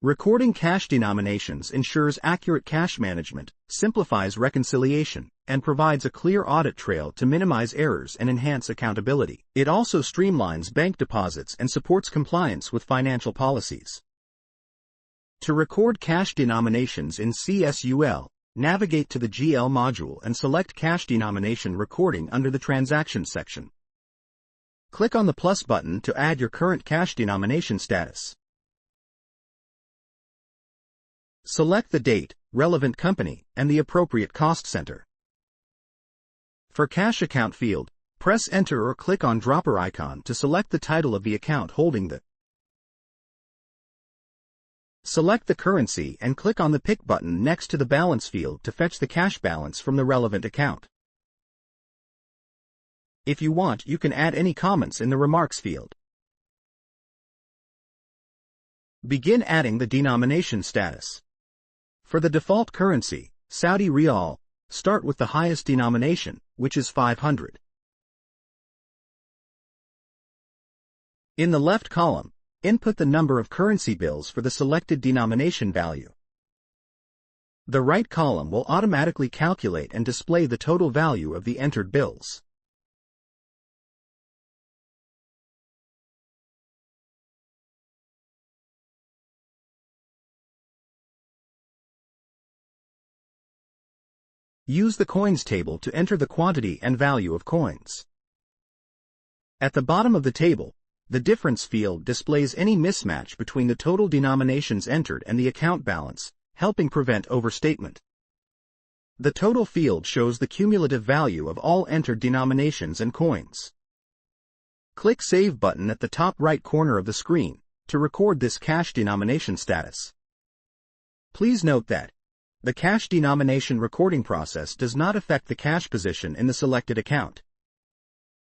Recording cash denominations ensures accurate cash management, simplifies reconciliation, and provides a clear audit trail to minimize errors and enhance accountability. It also streamlines bank deposits and supports compliance with financial policies. To record cash denominations in CSUL, navigate to the GL module and select Cash Denomination Recording under the Transactions section. Click on the plus button to add your current cash denomination status. Select the date, relevant company, and the appropriate cost center. For Cash Account field, press Enter or click on dropper icon to select the title of the account holding the. Select the currency and click on the Pick button next to the Balance field to fetch the cash balance from the relevant account. If you want, you can add any comments in the Remarks field. Begin adding the denomination status. For the default currency, Saudi Riyal, start with the highest denomination, which is 500. In the left column, input the number of currency bills for the selected denomination value. The right column will automatically calculate and display the total value of the entered bills. Use the coins table to enter the quantity and value of coins. At the bottom of the table, the difference field displays any mismatch between the total denominations entered and the account balance, helping prevent overstatement. The total field shows the cumulative value of all entered denominations and coins. Click Save button at the top right corner of the screen to record this cash denomination status. Please note that the cash denomination recording process does not affect the cash position in the selected account.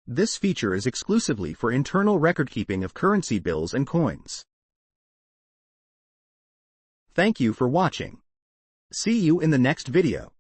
This feature is exclusively for internal record-keeping of currency bills and coins. Thank you for watching. See you in the next video.